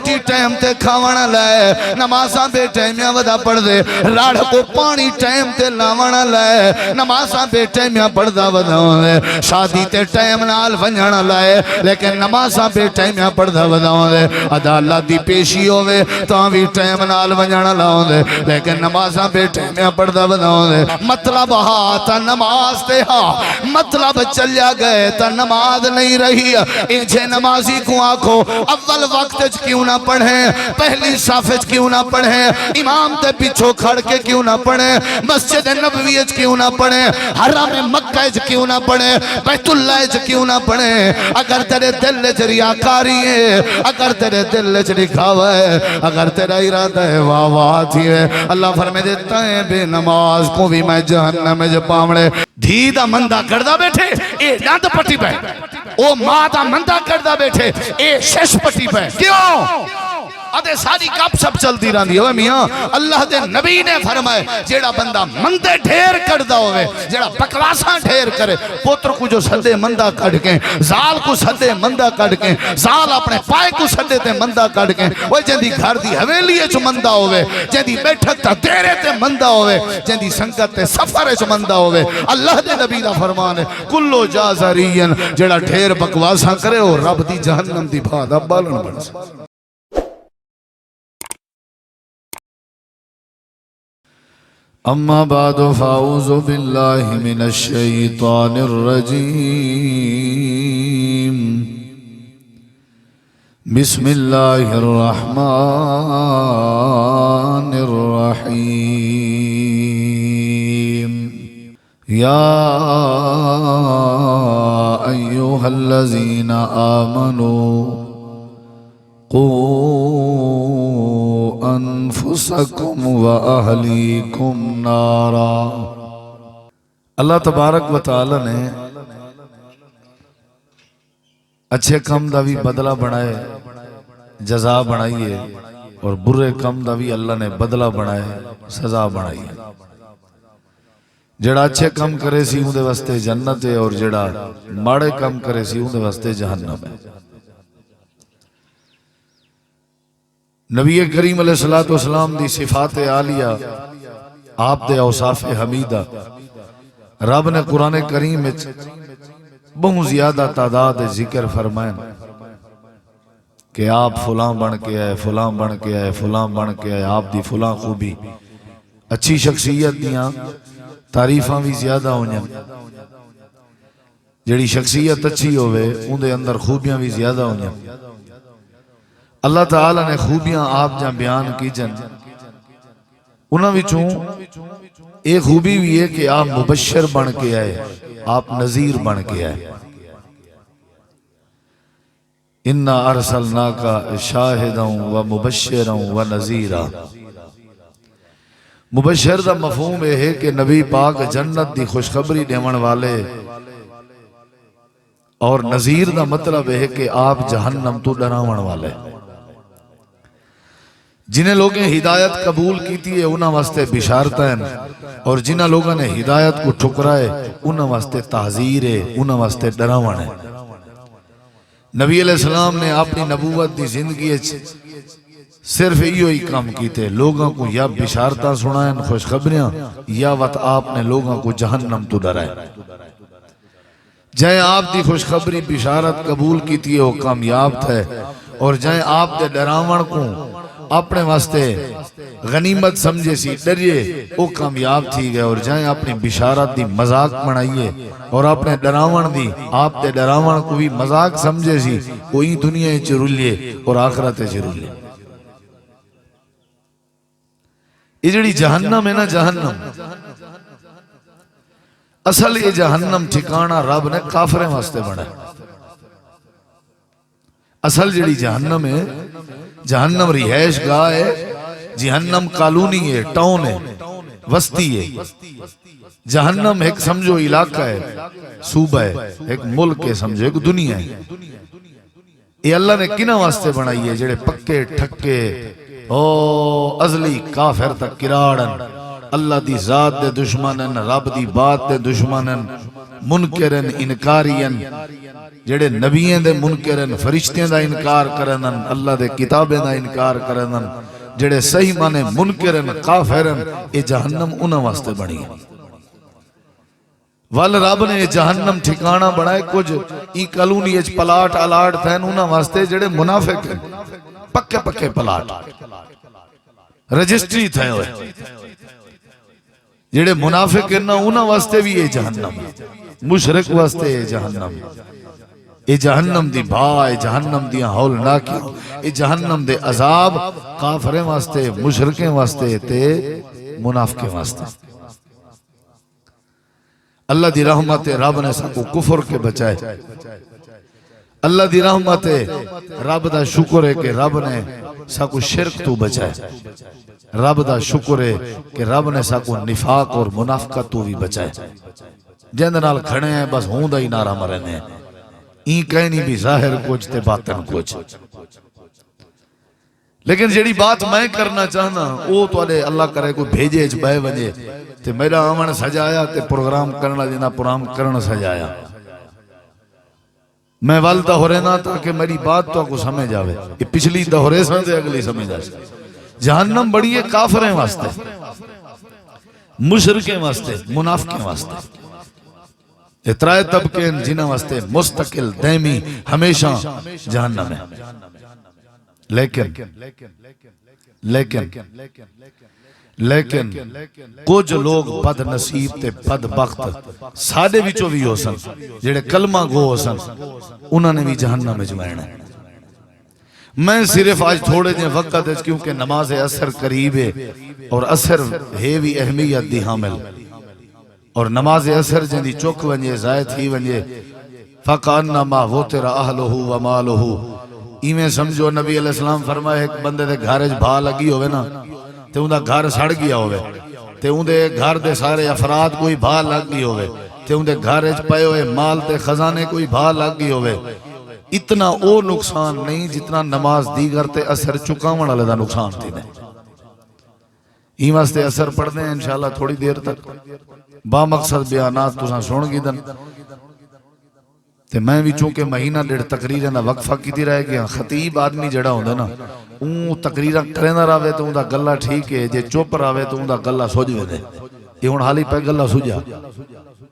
روٹی ٹائم تے کھاونا لائے نمازاں بے ٹائمیاں ودا پڑھ دے راڑ کو پانی ٹائم تے لاونا لائے نمازاں بے ٹائمیاں پڑھ دا ودا دے شادی تے ٹائم نال ونجھنا لائے لیکن نمازاں بے ٹائمیاں پڑھ دا ودا دے عدالت دی پیشی ہوئے تاں بھی ٹائم نال ونجھنا لاؤں دے لیکن نمازاں بے ٹائمیاں پڑھ دا ودا دے مطلب ہاں تا نماز تے ہاں مطلب چلیا گئے تا نماز نہیں رہی انجھے نمازی کو آنکھو اول وقت کیوں نہ پڑھیں پہلی صافت کیوں نہ پڑھیں امام تے پیچھو کھڑ کے کیوں نہ پڑھیں مسجد نبویت کیوں نہ پڑھیں حرم مکہ کیوں نہ پڑھیں بیت اللہ کیوں نہ پڑھیں اگر تیرے دل چ ریاکاری ہے اگر تیرے دل چ دکھاوا ہے اگر تیرا ارادہ ہے واہ واہ تھی ہے اللہ فرمائے دیتا ہے بے نماز کو بھی میں جہنم میں پامڑے دھی دا مندہ کردہ بیٹھے اے ناند پٹی پہ او ماں دا مندہ کردہ بیٹھے اے شش پٹی پہ کیوں آدھے ساری کپ سب چلتی رہن دی ہوئے میاں اللہ دے نبی نے فرمائے جیڑا بندہ مندے ڈھیر کردہ ہوئے جیڑا بکواساں ڈھیر کرے پوتر کو جو سدے مندہ کڑ کے زال کو سدے مندہ کڑ کے زال اپنے پائے کو سدے تے مندہ کڑ کے وہ جن دی گھر دی حویلیے چو مندہ ہوئے جن دی بیٹھک تا دیرے تے مندہ ہوئے جن دی سنگت تے سفر چو مندہ ہوئے اللہ دے نبی دا فرمان ہے کلو جازرین جیڑا ڈھیر بکواساں کرے وہ رب دی جہنم دی بھادا بالن بن سے اما بعد فاعوذ باللہ من الشیطان الرجیم بسم اللہ الرحمن الرحیم یا ایوہا الذین آمنوا قوا انفسکم و اہلیکم نارا اللہ تبارک و تعالی نے اچھے کم دا بھی بدلہ بنائے جزا بنائیے اور برے کم دا بھی اللہ نے بدلہ بنائے سزا بنائیے جڑا اچھے کم کرے سی اندے واسطے جنت ہے اور جڑا ماڑے کم کرے سی اندے واسطے جہنم ہے نبی کریم علیہ السلام دی صفات عالیہ آپ دے اوصاف حمیدہ رب نے قرآن کریم میں بہت زیادہ تعداد ذکر فرمائیں کہ آپ فلاں بن کے آئے فلاں بن کے آئے فلاں بن کے آئے آپ دی فلاں خوبی اچھی شخصیت دیاں تعریفاں بھی زیادہ ہوئیں جڑی شخصیت اچھی ہوئے ان دے اندر خوبیاں بھی زیادہ ہوئیں اللہ تعالیٰ نے خوبیاں آپ جہاں بیان کی جن انہاں وچوں ایک خوبی بھی ہے کہ آپ مبشر بن کے آئے آپ نذیر بن کے آئے اِنَّا أَرْسَلْنَاكَ شَاهِدًا وَمُبَشِّرًا وَنَذِيرًا مبشر دا مفہوم ہے کہ نبی پاک جنت دی خوشخبری دیون والے اور نذیر دا مطلب ہے کہ آپ جہنم تو ڈراون والے جنہیں لوگیں ہدایت قبول کیتی ہے انہاں واسطے بشارتیں اور جنہاں لوگوں نے ہدایت کو ٹھکرائے انہاں واسطے تحذیر ہے انہاں واسطے ڈراون ہے نبی علیہ السلام نے اپنی نبوت دی زندگی صرف ایو ہی کام کیتے لوگوں کو یا بشارتاں سنائیں خوشخبریاں یا وقت آپ نے لوگوں کو جہنم تو ڈرائے جائیں آپ دی خوشخبری بشارت قبول کیتی ہے وہ کامیاب تھے اور جائیں آپ دے ڈراون کو اپنے واسطے غنیمت سمجھے سی ڈریے وہ کامیاب تھی گئے اور جائیں اپنی بشارت دی مذاق بنائیے اور اپنے ڈراون دی آپ دے ڈراون کو بھی مذاق سمجھے سی کوئی دنیا چرلیے اور آخرت چرلیے یہ جڑی جہنم ہے نا جہنم اصل یہ جہنم ٹھکانہ رب نے کافریں واسطے بنا اصل جڑی جہنم ہے جہنم رہائش گاہ ہے جہنم کالونی ہے ٹاؤن ہے وسطی ہے جہنم ایک سمجھو علاقہ ہے صوبہ ہے ایک ملک ہے سمجھو ایک دنیا ہے یہ اللہ نے کنہ واسطے بنائی ہے جڑے پکے ٹھکے او ازلی کافر تک کراڑن اللہ دی ذات دے دشمنن رب دی بات دے دشمنن منکرن انکارین جڑے نبیوں دے منکرن فرشتیاں دا انکار کرنن اللہ دے کتابیں دا انکار کرنن جڑے صحیح مانے منکرن کافرن اے جہنم انہاں واسطے بنی ہے ول رب نے جہنم ٹھکانہ بنائے کچھ ای کالونی اچ پلاٹ الاٹ تھین انہاں واسطے جڑے منافق ہیں پکے پکے پلاٹ رجسٹری تھے ہوئے جڑے منافق ہیں انہاں واسطے بھی یہ جہنم مشرک واسطے یہ جہنم اے جہنم دی بھا اے جہنم دی ہول ناکی اے جہنم دے عذاب کافریں واسطے مشرکیں واسطے تے منافقیں واسطے اللہ دی رحمت رب نے سکو کفر کے بچائے اللہ دی رحمت رب دا شکر ہے کہ رب نے سکو شرک تو بچائے رب دا شکر ہے کہ رب نے سکو نفاق اور منافقت تو بھی بچائے جندنال کھڑے ہیں بس ہوں دا ہی نارا مرنے ہیں این کہنی بھی ظاہر کچھ تے باطن کچھ لیکن جیڑی بات میں کرنا چاہنا وہ تو اللہ کرے کوئی بھیجے اچ بے ونجے تے میرا آمن سجایا تے پروگرام کرنا جنا پروگرام کرنا سجایا میں وال دہورے نہ تاکہ میری بات تو کو سمجھ آوے یہ پچھلی دہورے سمجھے اگلی سمجھ آئے جہنم بڑی ہے کافریں واسطے مشرکیں واسطے منافقیں واسطے اترائے طبقے جنہ واسطے مستقل دائمی ہمیشہ جہنم ہے لیکن کچھ لوگ بد نصیب تے بد بخت سادے وچوں بھی ہو سن جڑے کلمہ گو ہو سن انہوں نے بھی جہنم میں جمعنا ہے میں صرف آج تھوڑے دیں وقت ہے کیونکہ نماز اثر قریب ہے اور اثر ہے بھی اہمیت دی حامل اور نماز اثر جن دی چوک ونجے زائد ہی ونجے فَقَانَّمَا وُتِرَ أَهْلُهُ وَمَالُهُ ایمیں سمجھو نبی علیہ السلام فرمائے ایک بندے دے گھارج بھا لگی ہوئے نا تے ان دا گھر سڑ گیا ہوئے تے ان دے گھر دے سارے افراد کوئی بھا لگ گئی ہوئے تے ان دے گھارج پائے ہوئے مال تے خزانے کوئی بھا لگ گئی ہوئے اتنا او نقصان نہیں جتنا نماز دیگر تے اثر چکاون والے دا نقصان تھی نہیں این واسطے اثر پڑھ دیں انشاءاللہ تھوڑی دیر تک با مقصد بیانات تساں سن گی دن تے میں بھی چونکہ مہینہ ڈیڑھ تقریریں دا وقفہ کی دی رہے گیا خطیب آدمی جڑا ہوندے نا اون تقریرہ کریں نہ راوے تو اون دا گلہ ٹھیک ہے جے چوپ راوے تو اون دا گلہ سوج وے دے یہ ہون حالی پہ گلہ سوجا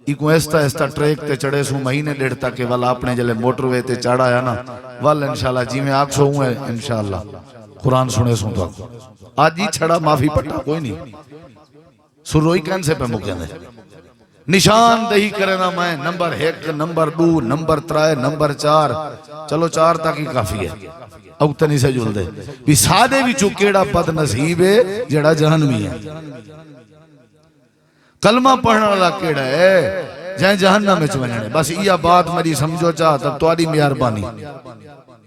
ایکو ایستا ایستا ٹریک تے چڑے سو مہینے ڈیڑھ تک کہ والا اپنے جلے موٹر وے تے چڑھا یا نا والا انشاءاللہ جی میں آگ سو ہوں ہے انشاءاللہ قرآن سنے سوں تو آج ہی چھڑا معافی پٹا کوئی نہیں سروئی کین سے پہ مکین دے نشان دہی کرنا میں نمبر 1 نمبر 2 نمبر 3 نمبر 4 چلو 4 تک ہی کافی ہے اوتنی سے جل دے بھی سادے بھی چکیڑا بد نصیب ہے جڑا جہنمی ہے کلمہ پڑھنا والا کیڑا ہے جہاں جہنم میں چونجنے بس یہ بات میری سمجھو چاہ تب تواری مہربانی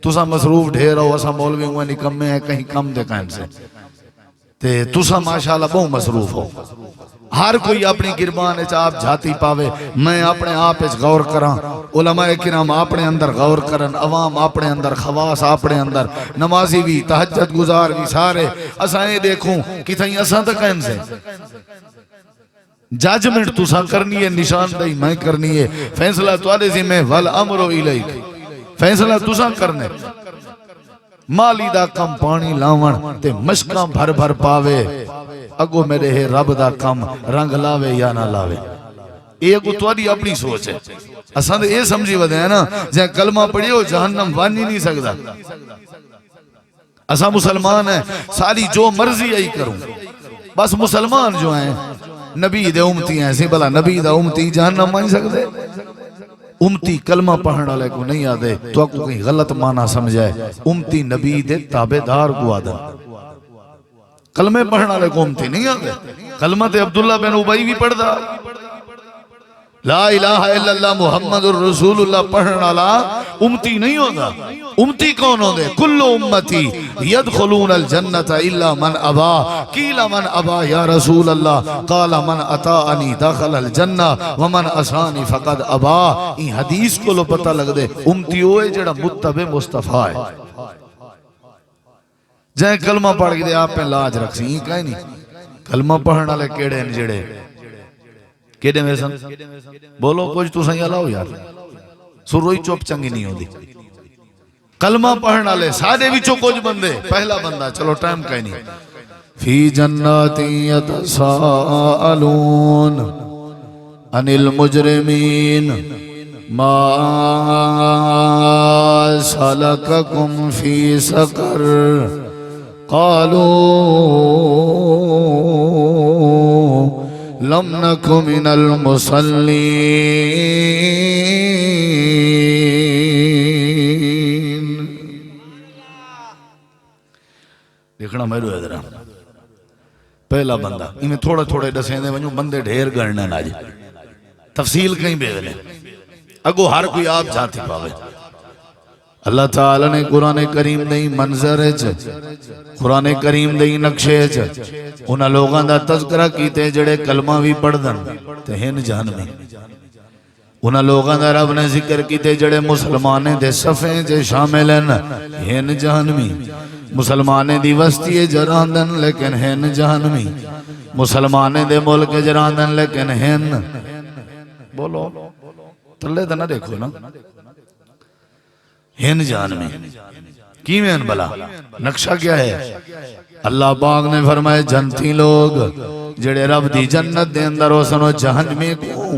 تسا مصروف ڈھیر ہو اسا مولوی ہوئے نکمے ہیں کہیں کم دے قائم سے تے تسا ماشاءاللہ بہت مصروف ہو ہر کوئی اپنی گربان آپ جھاتی پاوے میں اپنے آپ اس غور کراں علماء کرام اپنے اندر غور کرن عوام اپنے اندر خواص اپنے اندر نمازی بھی تہجد گزار بھی سارے اسائیں دیکھوں کتھائیں اساں تک ان سے جاجمنٹ تسا کرنی ہے نشان دہی میں کرنی ہے فیصلہ توارے ذمہ والامر الیک فیصلہ تسا کرنے مالی دا کم پانی لاون تے مشکاں بھر بھر پاوے اگو میرے ہے رب دا کم رنگ لاوے یا نہ لاوے یہ اگو تواری اپنی سوچ ہے اساں دے یہ سمجھی ودے ہیں نا جہاں کلمہ پڑھئے ہو جہنم وانی نہیں سکتا اساں مسلمان ہیں ساری جو مرضی آئی کروں بس مسلمان جو ہیں نبی دے امتی ہیں سی بلا نبی دا امتی جہنم مان سکتے امتی کلمہ پڑھنا لے کو نہیں آدھے تو آپ کو کہیں غلط معنی سمجھائے امتی نبی دے تابدار کو آدھا کلمہ پڑھنا لے کو امتی نہیں آدھے کلمہ تے عبداللہ بن عبی بھی پڑھ دا لا الہ الا اللہ محمد الرسول اللہ پڑھنا لا امتی نہیں ہوگا امتی کون ہوں دے کل امتی یدخلون الجنت الا من ابا قیل من ابا یا رسول اللہ قال من اتاعنی داخل الجنہ ومن اسانی فقد ابا این حدیث کو لو پتہ لگ دے امتی ہوئے جڑا متبع مصطفیٰ ہے جائیں کلمہ پڑھ کے دے آپ پہ لاج رکھ سی کہیں نہیں کلمہ پڑھنا لے کیڑے نجڑے کیڑے میں سن بولو کچھ تو سنیا لاؤ یار سروئی چوپ چنگی نہیں ہوتی کلمہ پڑھنا لے سادے وچوں کچھ بندے پہلا بندہ چلو ٹائم کہیں نہیں فی جنات یتساءلون عن المجرمین ما سلککم فی سقر قالوا لم نک من المصلین دیکھنا میں رو ادھر پہلا بندہ انہیں تھوڑا تھوڑے دسیں دے ونجو بندے ڈھیر گرنے نہ جی تفصیل کہیں بے دلے اگو ہر کوئی آپ جاتی پاوے اللہ تعالیٰ نے قرآن کریم دئی منظر ہے قرآن کریم دئی نقشے ہے انہاں لوگاں دا تذکرہ کیتے جڑے کلمہ بھی پڑھ دن تے ہن جہنمی انہاں لوگاں دا رب نے ذکر کیتے جڑے مسلمانے دے صفیں جے شامل ہیں ہن جہنمی مسلمانے دی وسطی جراندن لیکن ہن جہنمی مسلمانے دے ملک جراندن لیکن ہن بولو تلے تو نہ دیکھو نا ہن جہنمی کی میں ان بلا نقشہ کیا ہے اللہ پاک نے فرمائے جنتی لوگ جڑے رب دی جنت دے اندر ہو سنو جہنمی کو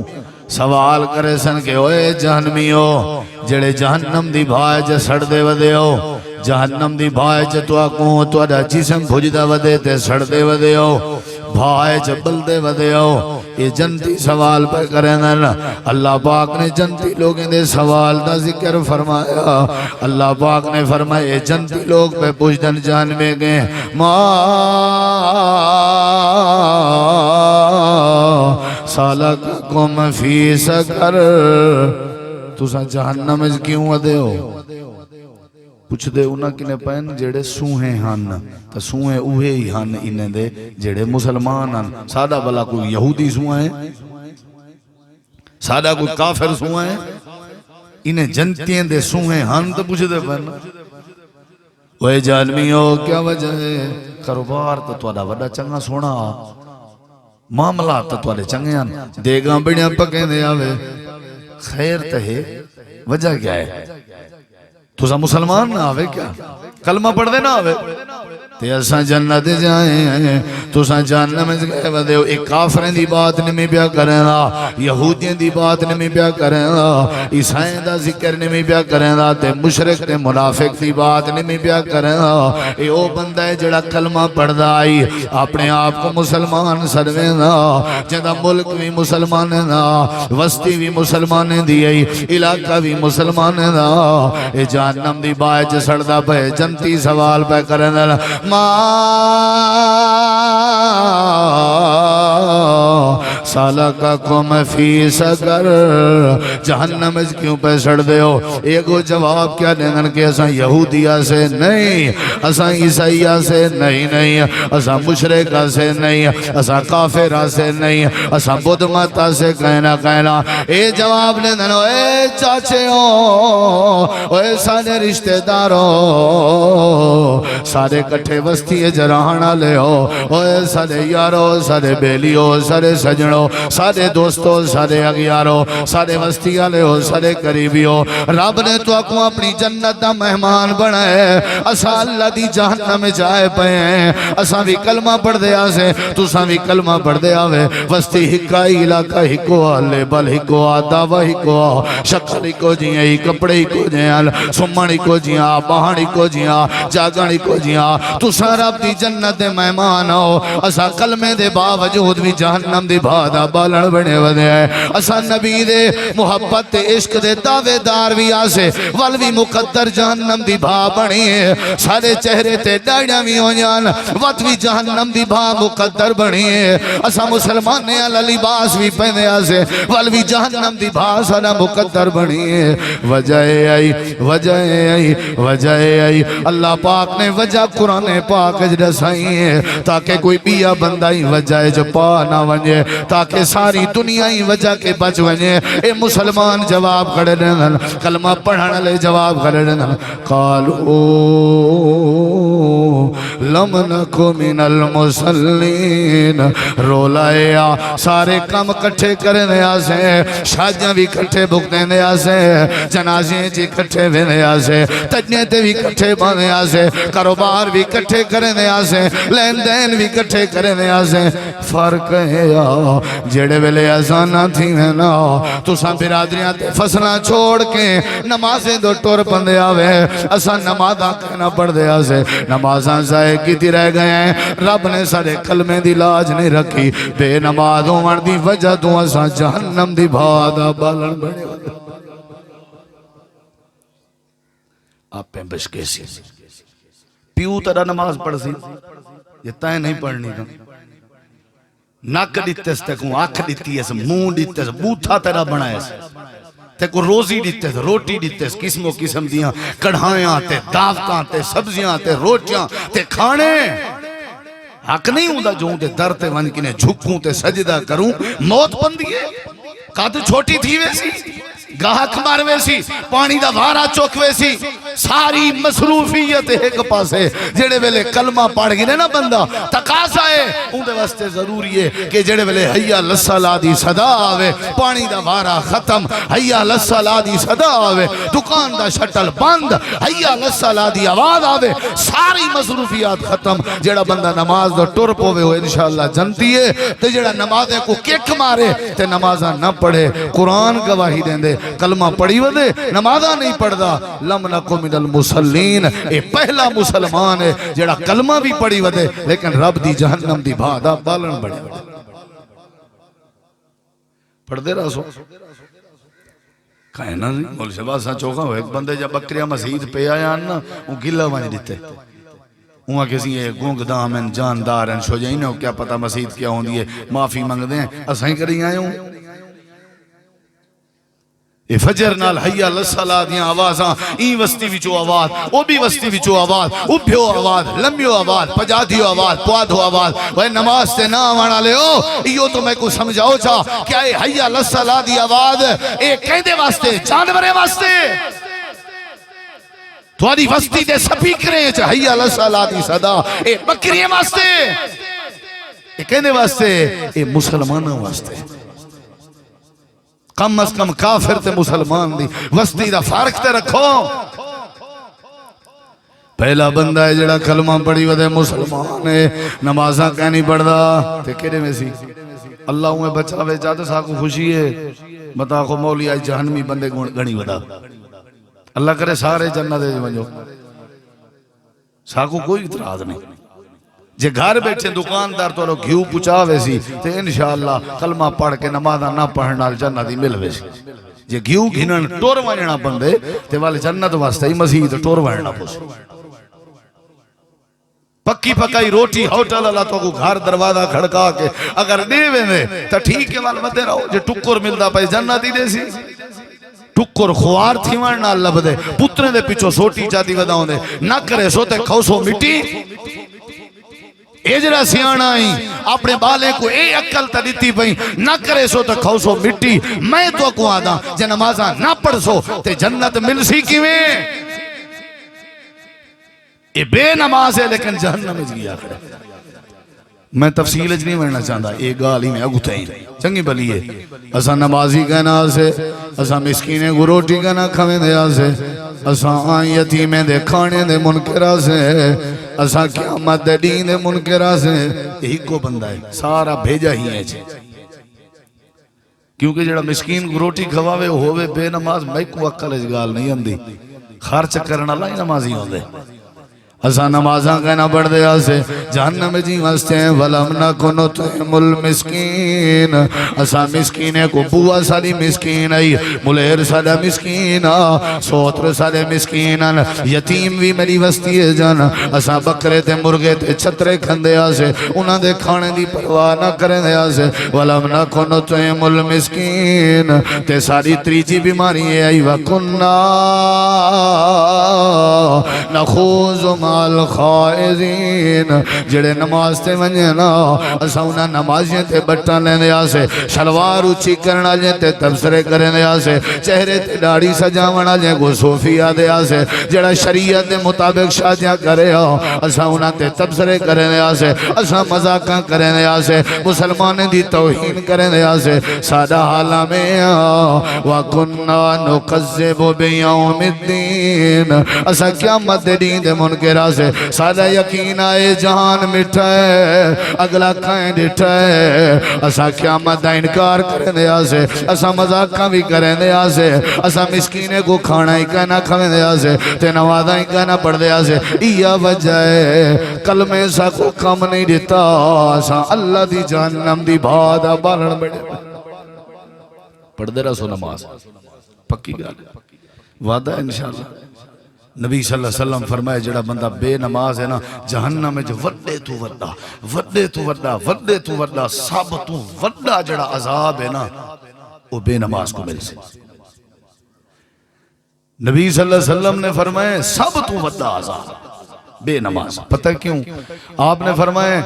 سوال کرے سن کہ اوے جہنمی ہو جڑے جہنم دی بھائے جے سڑ دے ودے ہو جہنم دی بھائے جے تو آکوں تو اڈا جسم بھج دے ودے تے سڑ دے ودے ہو بھائے جے بل دے ودے ہو یہ جنتی سوال پر کریں نا اللہ پاک نے جنتی لوگیں دے سوال دا ذکر فرمایا اللہ پاک نے فرمایا یہ جنتی لوگ پہ پوچھدن جان میں گئے ما سالککم فی سقر تساں جہنم میں کیوں ودے ہو پوچھ دے انہاں کنے پہن جڑے سوہیں ہن تا سوہیں اوہے ہی ہن انہیں دے جڑے مسلمان ہن سادہ بلا کوئی یہودی سوہیں سادہ کوئی کافر سوہیں انہیں جنتیں دے سوہیں ہن تو پوچھ دے پہن وہ جانمیوں کیا وجہ ہے کاروبار تو توڑا وڈا چنگا سونا معاملات تو توڑے چنگے ہن دے گاں بڑیاں پکیں دے آوے خیر تہے وجہ کیا ہے تُسا مسلمان نہ آوے کیا کلمہ پڑھ دے نہ آوے تے اساں جنت جائیں تُسا جہنم میں گئے ودے ہو ایک کافریں دی بات نہیں پیا کریں گا یہودیاں دی بات نہیں پیا کریں گا عیسائیں دا ذکر نہیں پیا کریں گا تے مشرک تے منافق دی بات نہیں پیا کریں گا اے او بندہ ہے جڑا کلمہ پڑھ دا آئی اپنے آپ کو مسلمان سرویں دا جدہ ملک بھی مسلمان دا وسطی بھی مسلمان دی آئی علاقہ بھی مسلمان دا اے جہنم دی بات سڑدا پہ جنتی سوال پہ کریں دا ما سالککم فی سقر جہنم میں کیوں پہ سڑ دے ہو ایکو جواب کیا دیں کہ اساں یہودیہ سے نہیں اساں عیسائیہ سے نہیں اساں مشرکہ سے نہیں اساں کافرہ سے نہیں اساں بدھ ماتا سے کہنا اے جواب دیں اے چاچے ہو اے سارے رشتہ داروں سارے کٹھے وسطی جرہانا لے ہو اے سارے یارو سارے بیلیو سارے سجنو سارے دوستو سارے اگیارو سارے وسطی آلے ہو سارے قریبی ہو رب نے تو اکو اپنی جنت دا مہمان بنائے اسا اللہ دی جہنم میں جائے پہے ہیں اسا بھی کلمہ پڑھ دے آسے تو سا بھی کلمہ پڑھ دے آوے وسطی ہکائی علاقہ ہکو آلے بل ہکو آداوہ ہکو شکل ہکو جیاں کپڑے ہکو جیاں سمن ہکو جیاں بہن ہکو جیاں جاگن ہکو جیاں تو سا رب دی جنت دے مہمان ہو اسا کلمے دے باوجود بھی جہنم دی بھادا بالن بنے ودے ہیں اسا نبی دے محبت دے عشق دے دعوے دار بھی آسے والوی مقدر جہنم دی بھا بنی ہے سارے چہرے تے ڈائیاں بھی ہو جان وقت بھی جہنم دی بھا مقدر بنی ہے اسا مسلمانے علی لباس بھی پہنے آسے والوی جہنم دی بھا سارا مقدر بنی ہے وجہ آئی اللہ پاک نے وجہ قرآن پاک جرسائی ہے تاکہ کوئی بیا بندائی وجہ جو پا نہ ونجے تاکہ ساری دنیا ہی وجہ کے بچ ونجے اے مسلمان جواب کھڑے دن کلمہ پڑھانا لے جواب کھڑے دن قالو لم نکو من المصلین رولایا سارے کم کٹھے کرنے آسے شادیاں بھی کٹھے بکنے آسے جنازیں جی کٹھے بھینے آسے تجنیتے بھی کٹھے بانے آسے کاروبار بھی کٹھے کرنے آسے لین دین بھی کٹھے کرنے آسے فرق ہے یا جڑے ویلے ازانہ تھی میں نا تو ساں برادریاں تے فصلہ چھوڑ کے نمازیں دو ٹور پندے آوے اساں نمازاں کہنا پڑھ دے آسے نمازاں زائے کی تی رہ گئے ہیں رب نے سارے کلمے دی لاج نہیں رکھی بے نمازوں مردی وجہ تو اساں جہنم دی بھادا بالن بڑے آپ پہ بشکے سی پیو ترہ نماز پڑھ سی یہ تائیں نہیں پڑھنی تھا ناک دیتے سے تکوں آنکھ دیتی ہے مون دیتے سے بوتھا تیرا بنائے سے تکو روزی دیتے سے روٹی دیتے سے قسم و قسم دیاں کڑھائیاں تے دعوتاں تے سبزیاں تے روٹیاں تے کھانے حق نہیں ہوں دا جو ہوں تے در تے ون کنے جھکوں تے سجدہ کروں موت بندی ہے کہا چھوٹی تھی ویسی گاہک مار ویسی پانی دا وارا چوک ویسی ساری مصروفیت ایک پاسے جڑے ویلے کلمہ پڑھ گئے نا بندہ تقاضا ہے ان دے واسطے ضروری ہے کہ جڑے ویلے حیا لسالہ دی صدا آوے پانی دا وارا ختم حیا لسالہ دی صدا آوے دکان دا شٹل بند حیا لسالہ دی آواز آوے ساری مصروفیات ختم جڑا بندہ نماز دا ٹر پوے ہو انشاءاللہ جنتی ہے تے جڑا نمازیں کو کیک مارے تے نمازہ نہ پڑھے قرآن گواہی دیں دے کلمہ پڑھی ودے نمازہ نہیں پڑھ دا لم نکو من المسلین اے پہلا مسلمان ہے جڑا کلمہ بھی پڑھی ودے لیکن رب دی جہنم دی بھادا بالن بڑھے پڑھ دے رہا سو کہیں نا مولی سے بات سا چوکا ہو ایک بندے جب بکریہ مسید پہ آیا نا وہ گلہ وانی دیتے وہاں کسی گونگ دامن جاندار ہیں شو جائیں نا کیا پتا مسید کیا ہوں دیئے معافی منگ دیں اسائیں کریں آئے ہوں فجر نال حیا لسالہ دیاں آوازاں این وستی وچو آواز او بھی وستی وچو آواز اوپیو آواز لمیو آواز پجادیو آواز پوادھو آواز وہ نماز تے نام آنا لے او ایو تو میں کو سمجھاؤ چاہ کیا اے حیا لسالہ دی آواز اے کہندے واسطے جانورے واسطے تھوڑی وستی دے سپی کریں چاہ حیا لسالہ دی صدا اے بکریے واسطے اے کہندے واسطے اے مسلمانوں واسطے کم از کم کافر تے مسلمان دی وستی دا فارق تے رکھو پہلا بندہ ہے جڑا کلمہ پڑھی ودے مسلمان ہے نمازہ کہنی پڑھ دا تے کہنے میں سی اللہ انہیں بچاوے جاتے ساکو خوشی ہے بتا کو مولی آئی جہنمی بندے گھنی ودا اللہ کرے سارے جنت دے جو ساکو کوئی اعتراض نہیں جے گھر بیٹھے دکاندار تو لوگ گھیو پچھا ویسی تے انشاءاللہ کلمہ پڑھ کے نمازہ نہ پڑھنا جنتی مل ویسی جے گھیو گھنن ٹور وانینا بندے تے والے جنت واسطہ ہی مزید ٹور وانینا پوس پکی پکائی روٹی ہوٹل اللہ تو کو گھر دروازہ کھڑکا کے اگر دیوے میں تا ٹھیک ہے والمدے رہو جے ٹکر ملدا پہ جنتی دے سی ٹکر خوار تھی واننا لب دے پترے دے پیچھو سوٹی جاتی وداؤں دے نہ کرے سوتے کھوسو مٹی اجرا سیانا ہی اپنے بالے کو اے عقل تا دیتی پہی نہ کرے سو تا کھو سو مٹی میں تو کو آدھا جے نمازہ نہ پڑھ سو تے جنت مل سی کیویں اے بے نماز ہے لیکن جہنم میں گیا کرے میں تفصیل اج نہیں مرنا چاہتا ایک گالی میں اگتا ہی چنگی بلی ہے اسا نمازی کہنا سے اسا مسکینے کو روٹی کہنا کھویں دیا سے اسا آئیں یتیمیں دے کھانے دے منکرہ سے اسا قیامت دے دین دے منکرہ سے یہی کو بندہ ہے سارا بھیجا ہی ہے کیونکہ جڑا مسکین کو روٹی کھواوے ہوئے بے نماز میں کو عقل اج گال نہیں اندی خرچ کرنا اللہ ہی نمازی ہوں دے اسا نمازاں کہنا پڑھ دیا سے جہنم جی واسطے ہیں وَلَمْ نَكُ نُطْعِمُ الْمِسْكِينَ اسا مسکینے کو بوا ساری مسکین آئی ملیر سارا مسکین سوتر سارے مسکین یتیم بھی میری وستی ہے جان اسا بکرے تے مرگے تے چھترے کھندیا سے انہاں دے کھانے دی پرواہ نہ کریں دیا سے وَلَمْ نَكُ نُطْعِمُ الْمِسْكِينَ تے ساری تریجی بیماری آئی وَكُنَّا نَخُوزُ مَا مال خائزین جڑے نماز تے ونجے نا اساں انہاں نمازیاں تے بٹاں لیندے آسے شلوار اچھی کرن والے تے تبصرے کرن دے آسے چہرے تے داڑھی سجاون والے کو صوفیہ دے آسے جڑا شریعت دے مطابق شادیاں کرے اساں انہاں تے تبصرے کرن دے آسے اساں مذاقاں کرن دے آسے مسلمانیں دی توہین کرن دے آسے سادہ حالاں میں وَكُنَّا نُقَذِّبُ بِيَوْمِ الدِّينِ اسا قیامت دے دین دے منکرہ سے سادہ یقین آئے جہان مٹھا ہے اگلا کھائیں ڈٹھا ہے اسا قیامت دا انکار کریں دے آسے اسا مذاقہ بھی کریں دے آسے اسا مسکینے کو کھانا ہی کہنا کھویں دے آسے تے نوازہ ہی کہنا پڑھ دے آسے یہ وجہ ہے کلمے سا کو کم نہیں دیتا اسا اللہ دی جہنم دی بھادا بالن بڑے پڑھ دے رسو نماز پکی گال وعدہ انشاءاللہ نبی صلی اللہ علیہ وسلم فرمائے جڑا بندہ بے نماز ہے نا جہنم میں جو وڈے تو وڈا وڈے تو وڈا وڈے تو وڈا سب تو وڈا جڑا عذاب ہے نا وہ بے نماز کو مل سے نبی صلی اللہ علیہ وسلم نے فرمائے سب تو وڈا عذاب بے نماز پتہ کیوں آپ نے فرمائے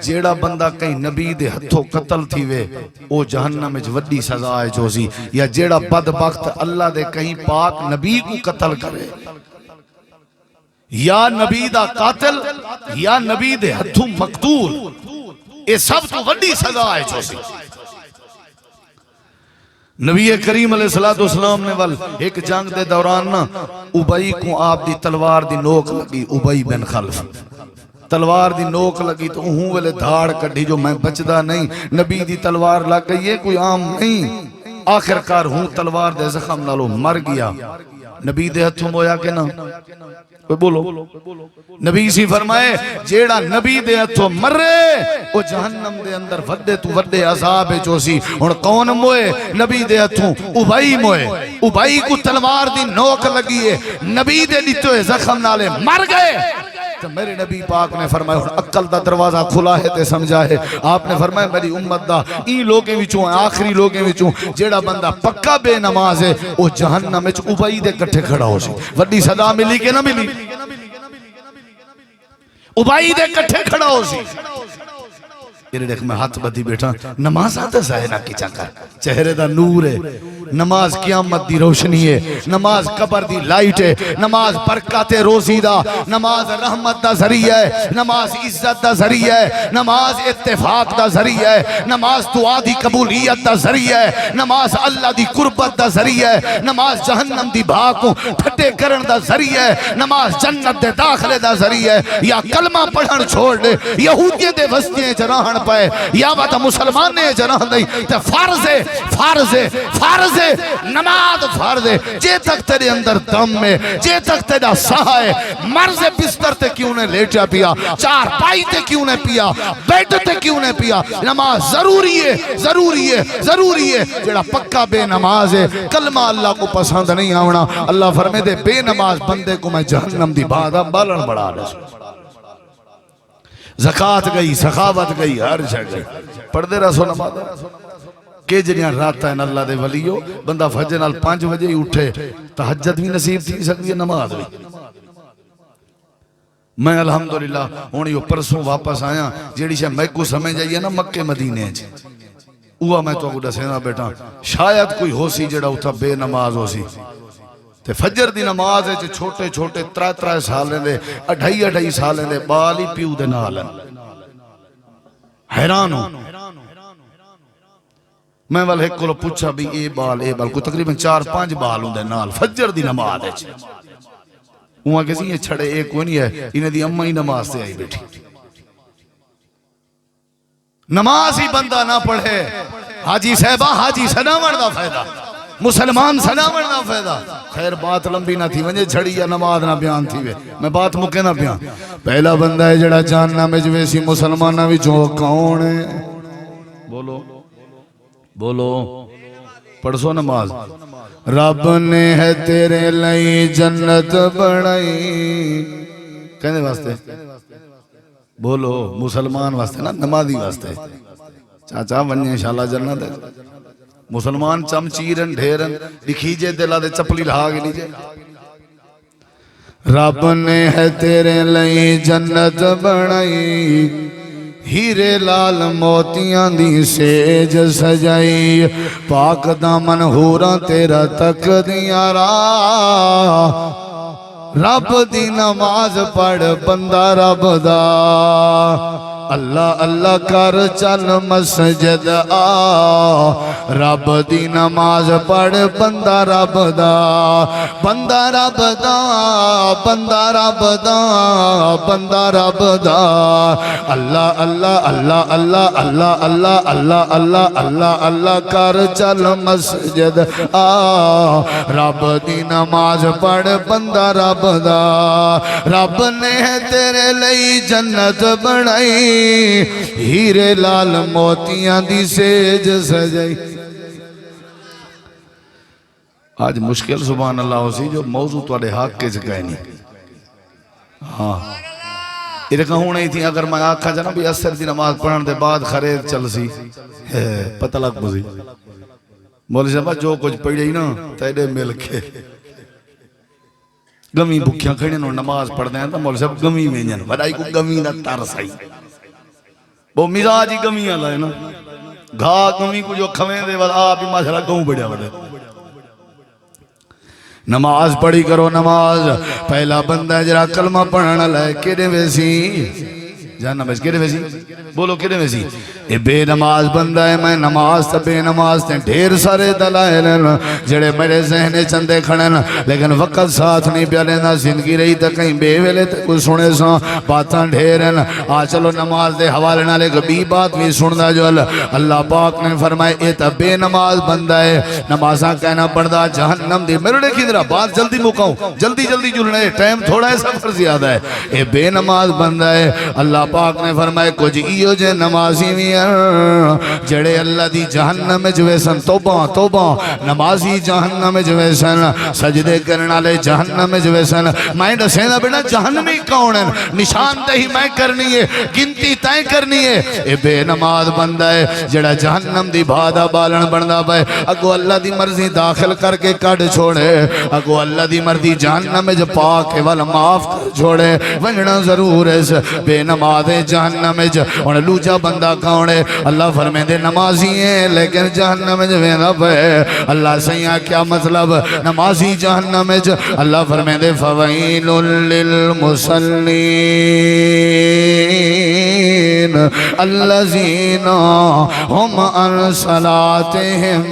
جیڑا بندہ کہیں نبی دے ہتھوں قتل تھی وے او جہنم میں وڈی سزا ہے جو سی یا جیڑا بدبخت اللہ دے کہیں پاک نبی کو قتل کرے یا نبی دا قاتل یا نبی دے ہتھوں مقتول اے سب تو وڈی سزا ہے جو سی نبی کریم علیہ السلام نے ول ایک جنگ دے دوران نا ابئی کو آپ دی تلوار دی نوک لگی ابئی بن خلف تلوار دی نوک لگی تو ہوں ویلے دھاڑ کڑھی جو میں بچدا نہیں نبی دی تلوار لگ گئی ہے کوئی عام نہیں آخرکار ہوں تلوار دے زخم نالو مر گیا نبی دے ہتھوں مویا کہ نا کوئی بولو نبی سی فرمائے جیڑا نبی دے ہتھوں مرے وہ جہنم دے اندر وڈے تو وڈے عذاب ہے جو سی اور کون موئے نبی دے ہتھوں ابئی موئے ابئی کو تلوار دی نوک لگی ہے نبی دے لیتوے زخم نالے مر گئے تو میرے نبی پاک نے فرمایا عقل دا دروازہ کھلا ہے تے سمجھا ہے آپ نے فرمایا میری امت دا این لوگیں وچوں آخری لوگیں وچوں جیڑا بندہ پکا بے نماز ہے وہ جہنم وچ ابئی دے کٹھے کھڑا ہو سی وڈی صدا ملی کہ نہ ملی ابئی دے کٹھے کھڑا ہو سی یہ دیکھ میں ہاتھ بدھی بیٹھا نماز آتا زائنہ کی چکر چہرے دا نور ہے نماز قیامت دی روشنی ہے نماز قبر دی لائٹ ہے نماز برکات روزی دا نماز رحمت دا ذریعہ ہے نماز عزت دا ذریعہ ہے نماز اتفاق دا ذریعہ ہے نماز دعا دی قبولیت دا ذریعہ ہے نماز اللہ دی قربت دا ذریعہ ہے نماز جہنم دی بھاکوں پھٹے کرن دا ذریعہ ہے نماز جنت دے داخلے دا ذریعہ ہے یا کلمہ پڑھن چھوڑ دے یہودیے دے وسطیے جراہن پائے یا وقت مسلمان نے جراہن دیں تے فرض ہے فرض ہے فرض ہے نماز فرض ہے جے تک تیرے اندر دم میں جے تک تیرا ساہ ہے مرض بستر تے کیوں نے لیٹا پیا چار پائی تے کیوں نے پیا بیٹھ تے کیوں نے پیا نماز ضروری ہے ضروری ہے ضروری ہے جڑا پکا بے نماز ہے کلمہ اللہ کو پسند نہیں آونا اللہ فرمے دے بے نماز بندے کو میں جہنم دی بھادا بالن بڑھا رہا زکاة گئی سخاوت گئی ہر جگہ پڑھ دے رسو نماز کہ جنیاں رات ہے اللہ دے ولیو بندہ فجر نال 5 بجے ہی اٹھے تہجد بھی نصیب تھی سکتی ہے نماز بھی میں الحمدللہ ہونی یہ پرسوں واپس آیا جیڑی شاہ میں کو سمجھ جائیے نا مکہ مدینے چھے اوہ میں تو اگڑا سینا بیٹا شاید کوئی ہو سی جڑا اتھا بے نماز ہو سی تے فجر دی نماز ہے چھوٹے چھوٹے 3 سالیں دے 2.5 سالیں دے بالی پیو دے نالن حیران ہوں میں والے ایک کو پوچھا بھی اے بال کوئی تقریباً 4-5 بال ہوں دے نال فجر دی نماز ہے وہاں کسی یہ چھڑے ایک کوئی نہیں ہے انہیں دی اممہ ہی نماز سے آئی بیٹھی نماز ہی بندہ نہ پڑھے حاجی صاحبہ حاجی سناور دا فائدہ مسلمان سناور دا فائدہ خیر بات لمبی نہ تھی ونجے چھڑی یا نماز نہ بیان تھی وے میں بات مکے نہ بیان پہلا بندہ ہے جڑا جاننا میں جو ایسی مسلمانہ بھی جو کون ہے بولو بولو پڑھ سو نماز رب نے ہے تیرے لئی جنت بڑھائی کہنے واسطے بولو مسلمان واسطے نا نمازی واسطے چاچا ونیا انشاءاللہ جنت ہے مسلمان چم چیرن ڈھیرن لکھیجے دلہ دے چپلی لہا گے لیجے رب نے ہے تیرے لئی جنت بنائی ہیرے لال موتیاں دی سیج سجائی پاک دامن ہوراں تیرا تک دیاں راہ رب دی نماز پڑھ بندہ رب دا اللہ اللہ کر چل مسجد آ رب دی نماز پڑھ بندہ رب دا بندہ رب دا بندہ رب دا بندہ رب دا اللہ اللہ اللہ اللہ اللہ اللہ اللہ اللہ اللہ اللہ کر چل مسجد آ رب دی نماز پڑھ بندہ رب دا رب نے تیرے لئی جنت بنائی ہیرے لال موتیاں دی سیج سجائی آج مشکل سبحان اللہ ہوسی جو موضوع توڑے حق کے جگہ نہیں ہاں یہ کہوں نہیں تھی اگر میں آکھا جانا بھی اثر دی نماز پڑھن دے بعد خرید چل سی پتہ لگ بزی مولی صاحبہ جو کچھ پڑھ نا تیرے مل کے گمی بکیاں کھڑے نو نماز پڑھ دیں تو مولی صاحب گمی میں جن بڑائی کو گمی نہ ترس آئی وہ مزاجی گمی آلہ ہے نا گھا گمی کو جو کھویں دے وال آپ ہی ماشاءاللہ گھوں بڑھیا بڑھے نماز پڑھی کرو نماز پہلا بندہ جرا کلمہ پڑھنا لائے کیڑے ویسی جاننا بس کیڑے ویسی بولو کیڑے ویسی اے بے نماز بندہ ہے میں نماز تا بے نماز تے ڈھیر سارے دلائل جڑے میرے ذہنے چندے کھڑن لیکن وقت ساتھ نہیں پیالے نہ زندگی رہی تا کہیں بے ویلے تے کوئی سنے سا باتاں ڈھیرن آ چلو نماز دے حوالے نہ لے کبھی بات بھی سندا جو اللہ پاک نے فرمائے اے تا بے نماز بندہ ہے نمازاں کہنا پڑدا جہنم دی میرے دیکھی ذرا بات جلدی مکاؤں جلدی جلدی جلنے ٹائم تھوڑا ہے سفر زیادہ ہے اے بے نماز بندہ ہے اللہ پاک نے فرمائے کچھ ایو جے نمازی بھی جڑے اللہ دی جہنم میں جویسن توبہ توبہ نمازی جہنم میں جویسن سجدے کرنا لے جہنم میں جویسن میں دسینا بیٹا جہنمی کون ہے نشان دہی میں کرنی ہے گنتی تائیں کرنی ہے اے بے نماز بندہ ہے جڑا جہنم دی بھادا بالن بندہ پائے اگو اللہ دی مرضی داخل کر کے کٹ چھوڑے اگو اللہ دی مرضی جہنم میں جو پاک ہے والا معاف کر چھوڑے ونجنا ضرور ہے بے نماز جہنم میں جو اور لوجا بندہ کون ہے اللہ فرمائے دے نمازی ہیں لیکن جہنم میں جو رب ہے اللہ سیاں کیا مطلب نمازی جہنم میں جو اللہ فرمائے دے فویل للمصلین الذین هم عن صلاتهم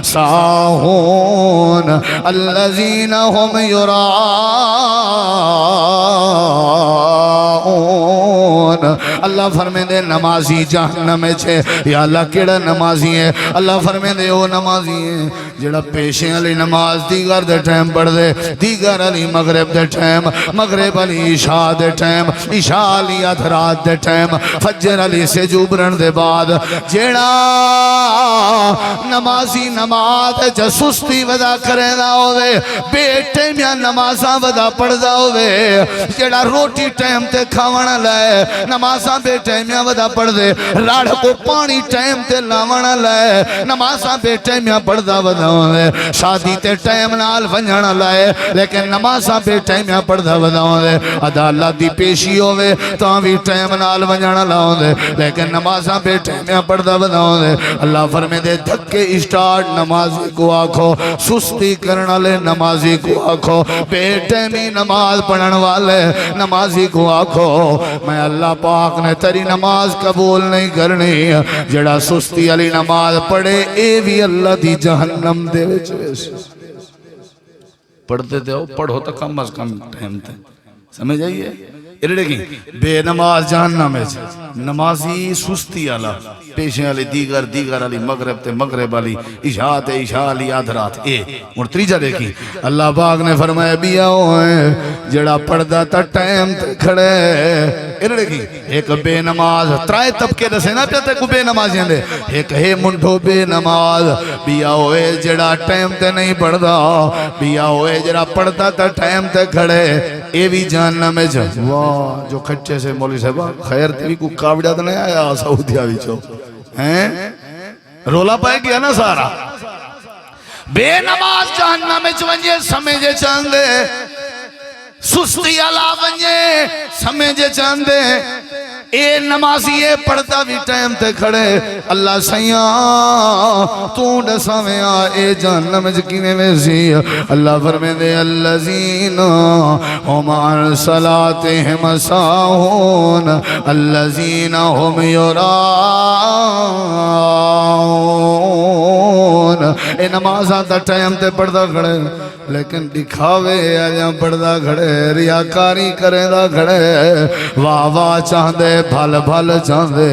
ساہون الذین هم یراؤون اللہ فرمائے دے نمازی جہنم میں چھے یا اللہ کیڑا نمازی ہے اللہ فرمائے دے وہ نمازی ہے جڑا پیشیں علی نماز دیگر دے ٹائم پڑھ دے دیگر علی مغرب دے ٹائم مغرب علی عشاء دے ٹائم عشاء علی ادھرات دے ٹائم فجر علی سے جوبرن دے بعد جڑا نمازی نماز جسستی ودا کرے دا ہوئے بیٹے میں نمازاں ودا پڑھ دا ہوئے جڑا روٹی ٹائم تے کھاونا لائے نمازاں بے ٹائمیاں ودا پڑھ دے راڑھ کو پانی ٹائم تے لاونا لائے نمازاں بے ٹائمیاں پڑھ دا ودا ہوئے شادی تے ٹائم نال ونجھانا لائے لیکن نمازاں بے ٹائمیاں پڑھ دا ودا ہوئے عدالت دی پیشی ہوئے تاں بھی ٹائم نال ونجھانا لاؤں لیکن نمازاں بے ٹائمیاں پڑھ دا ودا ہوئے اللہ فرمے دے دھکے اسٹارٹ نمازی کو آکھو سستی کرنا لے نمازی کو آکھو بے ٹائمی نماز پڑھن والے نمازی کو آکھو میں اللہ پاک نے تیری نماز قبول نہیں کرنی جڑا سستی علی نماز پڑھے اے بھی اللہ دی جہنم دے وچ پڑھتے تھے پڑھو تو کم از کم ٹائم تھے سمجھ آئیے بے نماز جہنم ہے نمازی سستی آلہ پیشیں علی دیگر علی مغرب تے مغرب علی عشاء تے عشاء علی آدھرات اے مرتریجہ دیکھی اللہ پاک نے فرمایا بیا ہوئے جڑا پردہ تا ٹائم تے کھڑے ایک بے نماز ترائے طبقے دسے نا پیتے کو بے نمازیاں دے ایک ہے منڈو بے نماز بیا ہوئے جڑا ٹائم تے نہیں پڑھدا بیا ہوئے جڑا پڑھدا تا ٹائم تے کھڑے اے بھی جہنم میں جو واہ جو کھٹے سے مولی صاحبہ خیر تیوی کو کاوڑیا تو نہیں آیا سعودیہ بھی چو رولا پائے گیا نا سارا بے نماز جہنم میں چونجے سمجھے چاندے سستی علا ونجے سمجھے چاندے اے نمازی اے پڑھتا بھی ٹائم تے کھڑے اللہ سیاں تو ڈساویاں اے جہنم جکینے میں سی اللہ فرمے دے الذین ہم عن صلاتہم ساہون الذین ہم یراؤن اے نمازاں تا ٹائم تے پڑھتا کھڑے لیکن دکھاوے آجاں پڑھتا کھڑے ریاکاری کرے دا کھڑے واہ واہ چاہدے بھل بھل چاہدے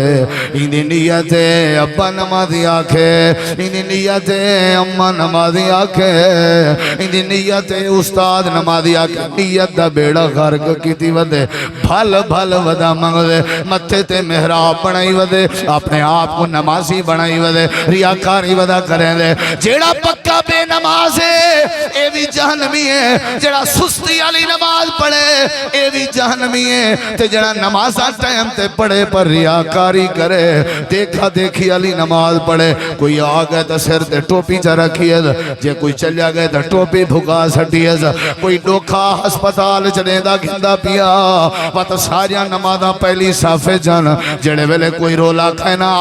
اندی نیتے ابا نمازی آکھے اندی نیتے اممہ نمازی آکھے اندی نیتے استاد نمازی آکھے نیت دا بیڑا غرق کیتی ودے بھل بھل ودا منگدے متھے تے محراب بنائی ودے اپنے آپ کو نمازی بنائی ودے ریاکاری ودا کریں دے جیڑا پکا بے نماز ہے اے بھی جہنمی ہے جڑا سستی علی نماز پڑھے اے بھی جہنمی ہے تے جڑا نمازہ ٹائم تے پڑھے پر ریاکاری کرے دیکھا دیکھی علی نماز پڑھے کوئی آگئے تا سر تے ٹوپی چا رکھی ہے جے کوئی چلیا گئے تا ٹوپی بھگا سٹی ہے کوئی ڈوکھا ہسپتال چلے دا گھندہ پیا وقت ساریاں نمازہ پہلی صافے جان جڑے ویلے کوئی رولا کھینا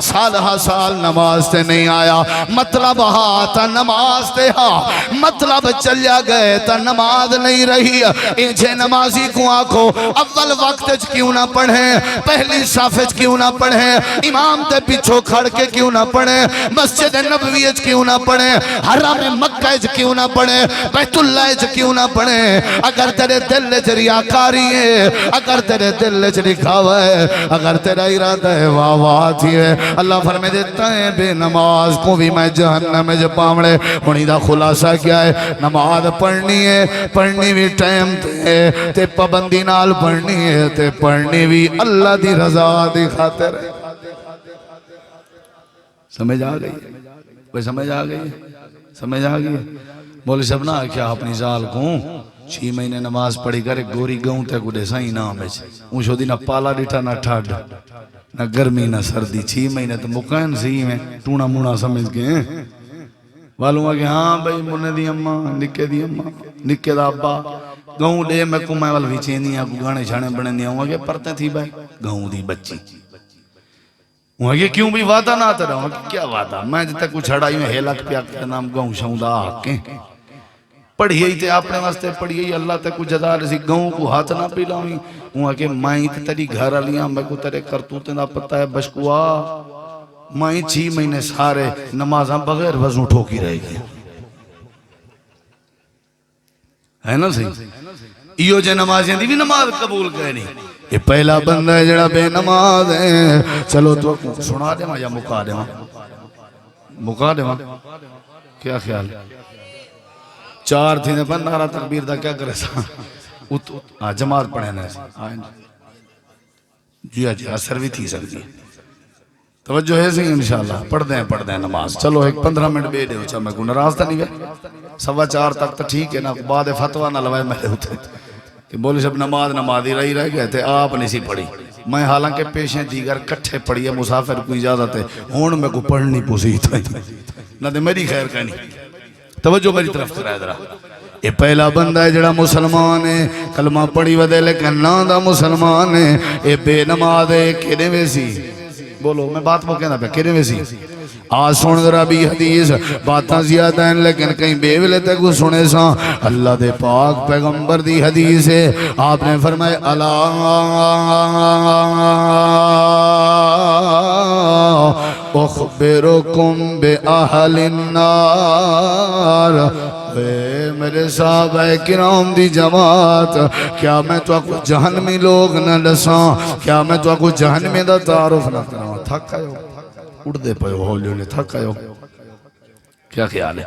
سالہ سال نماز تے نہیں آیا مطلب ہاں تا نماز تے ہاں مطلب چلیا گئے تا نماز نہیں رہی انجھے نمازی کو آنکھو اول وقت کیوں نہ پڑھیں پہلی صافت کیوں نہ پڑھیں امام تے پیچھو کھڑ کے کیوں نہ پڑھیں مسجد نبویت کیوں نہ پڑھیں حرام مکہ کیوں نہ پڑھیں بیت اللہ کیوں نہ پڑھیں اگر تیرے دل چ ریاکاری ہے اگر تیرے دل چ دکھاوا ہے اگر تیرا ارادہ ہے واہ واہ تھی ہے اللہ فرمے دیتا ہے بے نماز کو بھی میں جہنم میں جو پامڑے ہونی دا خلاصہ کیا ہے نماز پڑھنی بھی ٹائم تے پابندی نال پڑھنی ہے تے پڑھنی بھی اللہ دی رضا دی خاطر ہے سمجھ آ گئی بھئی سمجھ آ گئی سمجھ آ گئی بولے سب نہ کیا اپنی زال کو 6 مہینے نماز پڑھی کرے گوری گاؤں تے گوڑے سائیں نام ہے اونشو دی نہ پالا ڈیٹا نہ ٹھاڈ نہ گرمی نہ سردی 6 مہینے تو مکین سی میں ٹونا مونا سمجھ گئے والوں کہ ہاں بھئی منے دی اممہ نکے دی اممہ نکے دا ابا گاؤں لے میں کو میں والوی چین دیا کو گانے چھانے بنے دیا ہوں کہ پرتے تھی بھائی گاؤں دی بچی ہوں کہ کیوں بھی وعدہ نہ آتا رہا ہوں کہ کیا وعدہ میں جتا کچھ ہڑائی میں ہیلک پیا کے نام گاؤں شاؤں دا آکیں پڑھی ہی تے اپنے واسطے پڑھی ہی اللہ تے کچھ جدا رسی گاؤں کو ہاتھ نہ پی لاؤں ہوں کہ میں تے تیری گھر علیاں میں کو تیرے کرتوتے نہ پتہ ہے بشکوا میں 6 مہینے سارے نمازاں بغیر وضو ٹھوکی رہے گی ہے نا صحیح ایو جے نمازیں دی بھی نماز قبول گئے نہیں یہ پہلا بندہ ہے جڑا بے نماز ہے چلو تو سنا دے ماں یا مکا دے ماں کیا خیال 4 تھی پر نعرہ تکبیر دا کیا کرے سا جماعت پڑھے نا جی اثر بھی تھی سکتی توجہ ہے سی انشاءاللہ پڑھ دیں نماز چلو 15 منٹ بے دے ہو چاہ میں کو نراز تا نہیں گئے 4:15 تک تو ٹھیک ہے نا بعد فتوہ نہ لوائے میرے ہوتے کہ بولی سب نمازی رہی رہ گئے تھے آپ نہیں سی پڑھی میں حالانکہ پیشیں دیگر کٹھے پڑھی ہے مسافر کو اجازت ہے ہون میں کو پڑھنی پوسی تھا نہ دے میری خیر کا نہیں توجہ میری طرف سے رہ درہ یہ پہلا بندہ ہے جڑا مسلمان ہے کلمہ پڑھی ودے لیکن نہ دا مسلمان ہے یہ بے نماز ہے کہنے ویسی بولو میں بات وہ کہنا پہ کہنے ویسی آج سن ذرا بھی حدیث باتاں زیادہ ہیں لیکن کہیں بے ویلے تک وہ سنے سا اللہ دے پاک پیغمبر دی حدیث ہے آپ نے فرمائے اللہ اخبرکم بے اہل النار میرے صحابہ کرام دی جماعت کیا میں تو آپ کو جہنمی لوگ نہ لساں کیا میں تو آپ کو جہنمی دا تعارف نہ کروں تھک آئے ہو اڑ دے پہ ہولی ہولی تھک آئے ہو کیا خیال ہے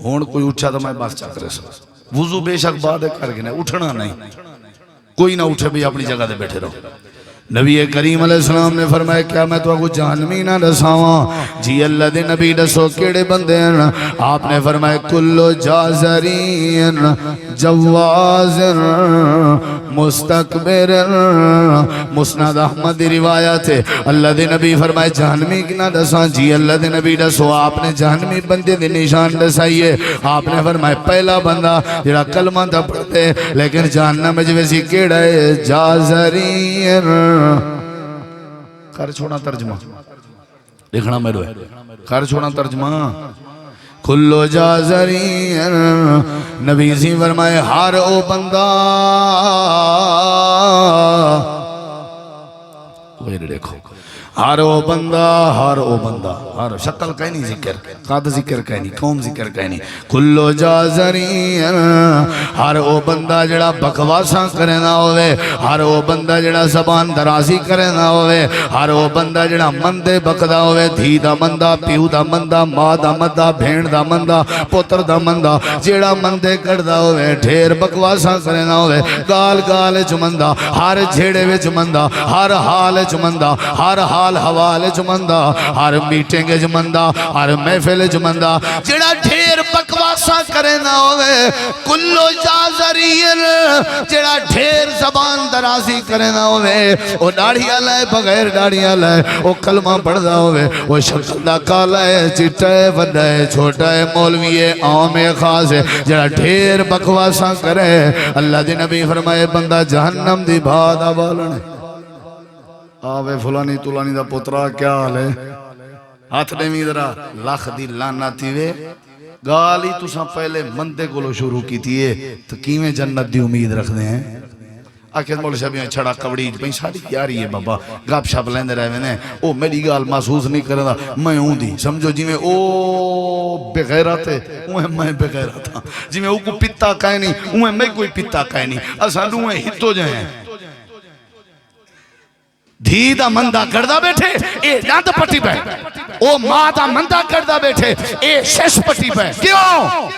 ہون کوئی اٹھا تو میں بات چاک رہے سا وضو بے شک بعد کر کے اٹھنا نہیں کوئی نہ اٹھے بھی اپنی جگہ دے بیٹھے رہو نبی کریم علیہ السلام نے فرمایا کیا میں تو آپ کو جہنمی نہ رساواں جی اللہ دے نبی رسو کیڑے بندے ہیں آپ نے فرمایا کلو جازرین جواز مستکبر. مسند احمد دی روایت ہے. اللہ دے نبی فرمائے جہنمی کی نہ دساں جی. اللہ دے نبی دسو. آپ نے جہنمی بندے دے نشان دسائیے. آپ نے فرمائے پہلا بندہ جڑا کلمہ دا پڑھتے لیکن جہنم میں جویسی کیڑا ہے جازرین. کر چھوڑا ترجمہ لکھنا میرے ہے. کر چھوڑا ترجمہ. کلو جازرین. نبی سی فرمائے ہر او بندہ کوئی دیکھو ہر او بندہ ہر شکل کہیں نہیں ذکر قد ذکر کہیں نہیں قوم ذکر کہیں نہیں. کلو جازرین. ہر او بندہ جڑا بکواساں کرنا ہوئے. ہر او بندہ جڑا زبان درازی کرنا ہوئے. ہر او بندہ جڑا مندے بکدا ہوئے. دھی دا مندہ پیو دا مندہ ماں دا مندہ بھین دا مندہ پتر دا مندہ جڑا مندے کردہ ہوئے. ڈھیر بکواساں کرنا ہوئے. گال گال چمندہ ہر جھیڑے وچ مندہ ہر حال چمندہ ہر حال حوالے جمندہ ہر میٹنگ جمندہ ہر محفل جمندہ جڑا ڈھیر بکواساں کرنا ہوئے. کلو جازرین. جڑا ڈھیر زبان درازی کرنا ہوئے. وہ داڑھی آلائے بغیر داڑھی آلائے. وہ کلمہ پڑھدا ہوئے. وہ شکل دا کالا ہے چٹا ہے وڈا ہے چھوٹا ہے مولوی ہے عام ہے خاص ہے. جڑا ڈھیر بکواساں کرے اللہ دی نبی فرمائے بندہ جہنم دی بھادا بالن. آوے فلانی تلانی دا پترا کیا حال ہے ہاتھ دیمی ذرا لاکھ دی لاناتی وے. گالی تساں پہلے مندے کو شروع کی تھی تو کیویں جنت دی امید رکھ دے ہیں. آکھیں مولا شبیاں چھڑا کوڑی بھئی ساری یاری ہے بابا گاپ شاپ لیندے رہے ہیں. او میری گال محسوس نہیں کرنا میں ہوں دی سمجھو جی میں او بغیرت ہے اوہ میں بغیرت ہاں. جی میں او کو پتا کہے نہیں اوہ میں کوئی پتا کہے نہیں. اساں دوئے ہتو جائیں ہیں. دھی دا مندہ کردہ بیٹھے اے دند پٹی پہ. او ماں دا مندہ کردہ بیٹھے اے شش پٹی پہ. کیوں؟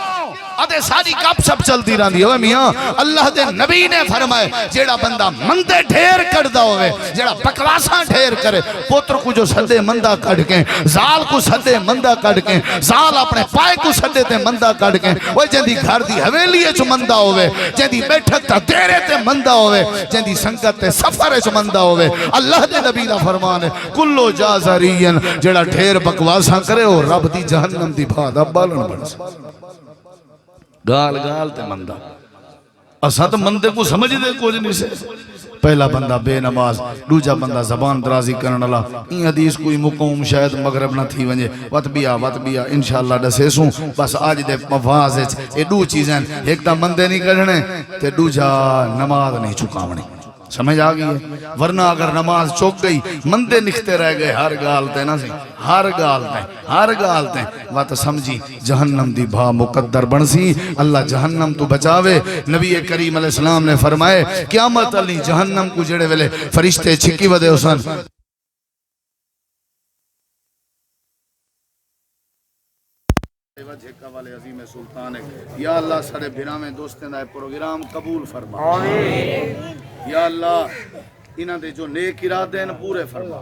ادھے ساری کپ سب چلتی رہا دی ہوئے میاں. اللہ دے نبی نے فرمائے جیڑا بندہ مندے ڈھیر کردہ ہوئے جیڑا بکواساں ڈھیر کرے. پوتر کو جو سدے مندہ کڑ کے زال کو سدے مندہ کڑ کے زال اپنے پائے کو سدے تے مندہ کڑ کے وہ جندی گھر دی حویلی چو مندہ ہوئے جندی بیٹھک تا دیرے تے مندہ ہوئے جندی سنگت تے سفر چو مندہ ہوئے. اللہ دے نبی دا فرمان ہے کلو جازرین. جیڑا ڈھیر بکواساں کرے وہ رب دی جہنم دی بھادا بالن بن سا. گال گال تے مندہ اساں تو مندے کو سمجھ دے کچھ نہیں سے. پہلا بندہ بے نماز دوجا بندہ زبان درازی کرنے والا. این حدیث کوئی مقوم شاید مغرب نہ تھی ونجے وت بیا انشاءاللہ دسے سوں. بس آج دے مفاز اے دو چیزیں ایک تا مندے نہیں کرنے تے دوجا نماز نہیں چکاونے. سمجھ آگئی ہے. ورنہ اگر نماز چوک گئی مندے نکھتے رہ گئے ہر گالتے نا سی ہر گالتے وات سمجھی جہنم دی بھا مقدر بن سی. اللہ جہنم تو بچاوے. نبی کریم علیہ السلام نے فرمائے قیامت علی جہنم کو جڑے ویلے فرشتے چھکی ودے حسن جھکا والے عظیم سلطان ہے. یا اللہ سارے بھیرا میں دوستیں دائے پروگرام قبول فرما. یا اللہ انہاں دے جو نیک ارادے ہیں پورے فرما.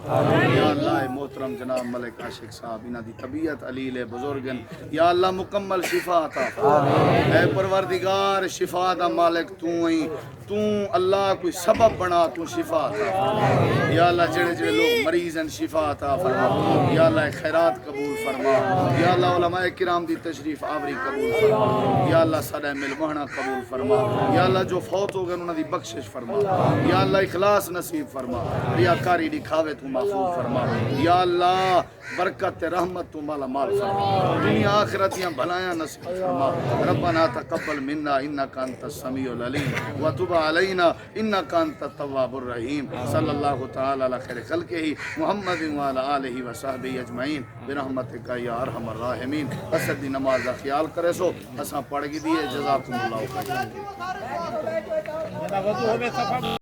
یا اللہ محترم جناب ملک عاشق صاحب انہاں دی طبیعت علیل بزرگن یا اللہ مکمل شفا عطا فرما. اے پروردگار شفا دا مالک تو ہی تو اللہ کوئی سبب بنا تو شفا عطا فرما. یا اللہ جڑے جڑے لوگ مریض ہیں شفا عطا فرما. یا اللہ خیرات قبول فرما. یا اللہ علماء کرام دی تشریف آوری قبول فرما. یا اللہ سارے ملمانہ قبول فرما. یا اللہ جو فوت ہو گئے انہاں دی بخشش فرما. یا اللہ اخلاص نصیب فرما. ریاکاری دکھاوے تو محفوظ فرما. یا اللہ برکت رحمت تو مالا مال فرما. دنیا آخرتیاں بھلایاں نصیب فرما. ربنا تقبل منا انکا انت السمیع العلیم وتب علینا انکا انت التواب الرحیم. صلی اللہ تعالی علی خیر خلقہ محمد وعلی آلہ وصحبہ اجمعین برحمتک یا ارحم الراحمین. اسد دی نماز دا خیال کرے سو اساں پڑھ گی دیئے. جزاکم اللہ خیر.